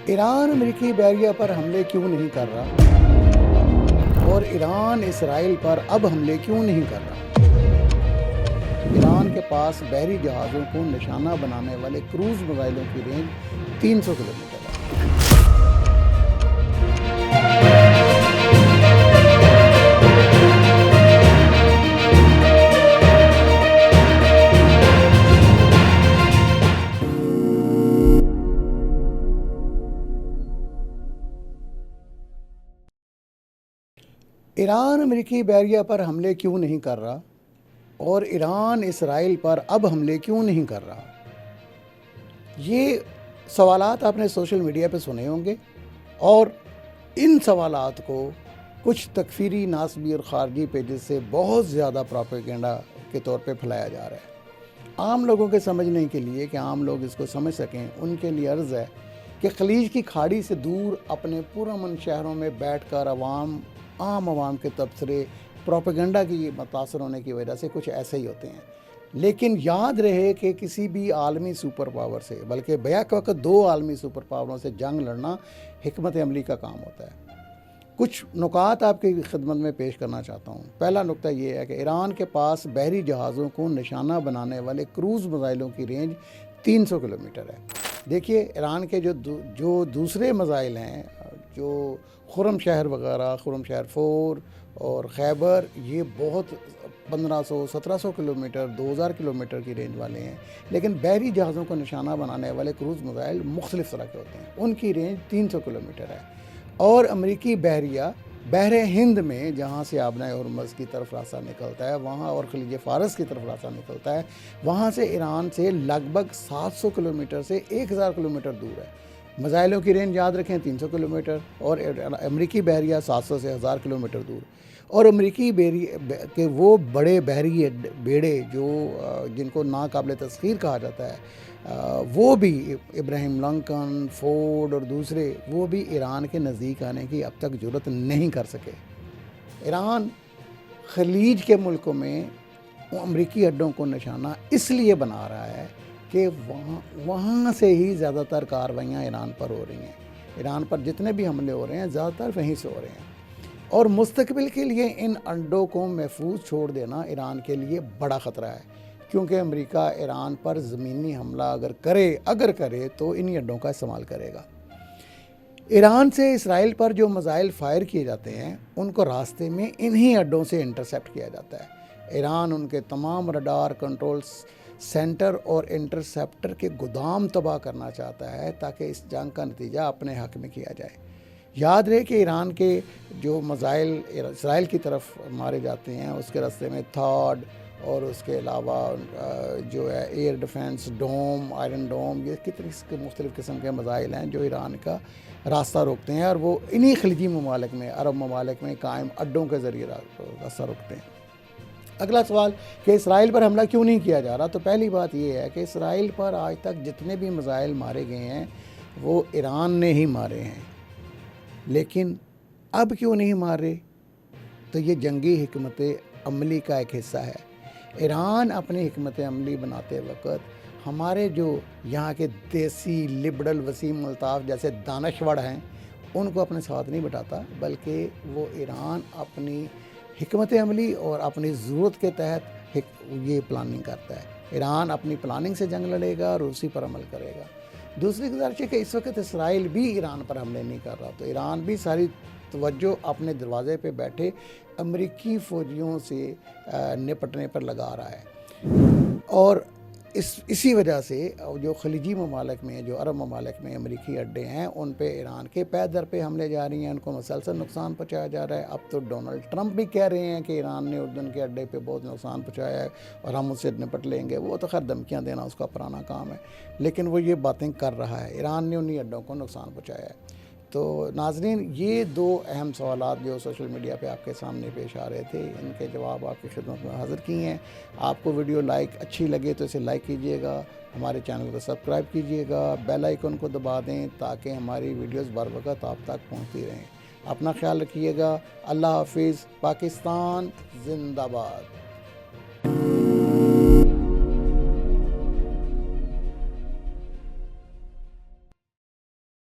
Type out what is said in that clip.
ایران امریکی بحریہ پر حملے کیوں نہیں کر رہا اور ایران اسرائیل پر اب حملے کیوں نہیں کر رہا؟ ایران کے پاس بحری جہازوں کو نشانہ بنانے والے کروز میزائلوں کی رینج 300 کلومیٹر ہے۔ ایران امریکی بحریہ پر حملے کیوں نہیں کر رہا اور ایران اسرائیل پر اب حملے کیوں نہیں کر رہا؟ یہ سوالات آپ نے سوشل میڈیا پہ سنے ہوں گے اور ان سوالات کو کچھ تکفیری ناسبی اور خارجی پیجز سے بہت زیادہ پروپیگنڈا کے طور پہ پھیلایا جا رہا ہے۔ عام لوگوں کے سمجھنے کے لیے کہ عام لوگ اس کو سمجھ سکیں، ان کے لیے عرض ہے کہ خلیج کی کھاڑی سے دور اپنے پرامن شہروں میں بیٹھ کر عام عوام کے تبصرے پروپیگنڈا کی متاثر ہونے کی وجہ سے کچھ ایسے ہی ہوتے ہیں۔ لیکن یاد رہے کہ کسی بھی عالمی سپر پاور سے، بلکہ بیک وقت 2 عالمی سپر پاوروں سے جنگ لڑنا حکمت عملی کا کام ہوتا ہے۔ کچھ نکات آپ کی خدمت میں پیش کرنا چاہتا ہوں۔ پہلا نکتہ یہ ہے کہ ایران کے پاس بحری جہازوں کو نشانہ بنانے والے کروز میزائلوں کی رینج 300 کلومیٹر ہے۔ دیکھیے، ایران کے جو دوسرے میزائل ہیں، جو خرم شہر وغیرہ، خرم شہر 4 اور خیبر، یہ بہت 1500 1700 کلومیٹر 2000 کلومیٹر کی رینج والے ہیں، لیکن بحری جہازوں کو نشانہ بنانے والے کروز میزائل مختلف طرح کے ہوتے ہیں، ان کی رینج 300 کلومیٹر ہے۔ اور امریکی بحریہ بحر ہند میں، جہاں سے آبنہ ہرمز کی طرف راستہ نکلتا ہے وہاں، اور خلیج فارس کی طرف راستہ نکلتا ہے، وہاں سے ایران سے لگ بھگ 700 کلومیٹر سے 1000 کلومیٹر دور ہے۔ میزائلوں کی رینج یاد رکھیں 300 کلومیٹر، اور امریکی بحریہ 700 سے 1000 کلومیٹر دور۔ اور امریکی کے وہ بڑے بحری بیڑے جن کو ناقابل تسخیر کہا جاتا ہے، وہ بھی ابراہیم لنکن، فورڈ اور دوسرے، وہ بھی ایران کے نزدیک آنے کی اب تک جرات نہیں کر سکے۔ ایران خلیج کے ملکوں میں امریکی اڈوں کو نشانہ اس لیے بنا رہا ہے کہ وہاں سے ہی زیادہ تر کارروائیاں ایران پر ہو رہی ہیں۔ ایران پر جتنے بھی حملے ہو رہے ہیں زیادہ تر وہیں سے ہو رہے ہیں، اور مستقبل کے لیے ان اڈوں کو محفوظ چھوڑ دینا ایران کے لیے بڑا خطرہ ہے، کیونکہ امریکہ ایران پر زمینی حملہ اگر کرے تو انہی اڈوں کا استعمال کرے گا۔ ایران سے اسرائیل پر جو میزائل فائر کیے جاتے ہیں ان کو راستے میں انہی اڈوں سے انٹرسیپٹ کیا جاتا ہے۔ ایران ان کے تمام رڈار کنٹرول سینٹر اور انٹرسیپٹر کے گودام تباہ کرنا چاہتا ہے تاکہ اس جنگ کا نتیجہ اپنے حق میں کیا جائے۔ یاد رہے کہ ایران کے جو میزائل اسرائیل کی طرف مارے جاتے ہیں، اس کے راستے میں تھاڈ اور اس کے علاوہ جو ہے ایئر ڈیفنس ڈوم، آئرن ڈوم، یہ کتنی مختلف قسم کے میزائل ہیں جو ایران کا راستہ روکتے ہیں، اور وہ انہی خلیجی ممالک میں، عرب ممالک میں قائم اڈوں کے ذریعے راستہ روکتے ہیں۔ اگلا سوال کہ اسرائیل پر حملہ کیوں نہیں کیا جا رہا، تو پہلی بات یہ ہے کہ اسرائیل پر آج تک جتنے بھی میزائل مارے گئے ہیں وہ ایران نے ہی مارے ہیں، لیکن اب کیوں نہیں مار رہے؟ تو یہ جنگی حکمت عملی کا ایک حصہ ہے۔ ایران اپنی حکمت عملی بناتے وقت ہمارے جو یہاں کے دیسی لبرل وسیم الطاف جیسے دانشور ہیں ان کو اپنے ساتھ نہیں بٹھاتا، بلکہ وہ ایران اپنی حکمت عملی اور اپنی ضرورت کے تحت یہ پلاننگ کرتا ہے۔ ایران اپنی پلاننگ سے جنگ لڑے گا اور اسی پر عمل کرے گا۔ دوسری گزارش ہے کہ اس وقت اسرائیل بھی ایران پر حملے نہیں کر رہا، تو ایران بھی ساری توجہ اپنے دروازے پہ بیٹھے امریکی فوجیوں سے نپٹنے پر لگا رہا ہے، اور اسی وجہ سے جو خلیجی ممالک میں، جو عرب ممالک میں امریکی اڈے ہیں ان پہ ایران کے پے در پہ حملے جاری ہیں، ان کو مسلسل نقصان پہنچایا جا رہا ہے۔ اب تو ڈونلڈ ٹرمپ بھی کہہ رہے ہیں کہ ایران نے اردن کے اڈے پہ بہت نقصان پہنچایا ہے اور ہم اس سے نپٹ لیں گے۔ وہ تو خیر دھمکیاں دینا اس کا پرانا کام ہے، لیکن وہ یہ باتیں کر رہا ہے، ایران نے انہی اڈوں کو نقصان پہنچایا ہے۔ تو ناظرین، یہ 2 اہم سوالات جو سوشل میڈیا پہ آپ کے سامنے پیش آ رہے تھے، ان کے جواب آپ کی خدمت میں حاضر کی ہیں۔ آپ کو ویڈیو اچھی لگے تو اسے لائک کیجئے گا، ہمارے چینل کو سبسکرائب کیجئے گا، بیل آئیکن کو دبا دیں تاکہ ہماری ویڈیوز بر وقت آپ تک پہنچتی رہیں۔ اپنا خیال رکھیے گا۔ اللہ حافظ۔ پاکستان زندہ باد۔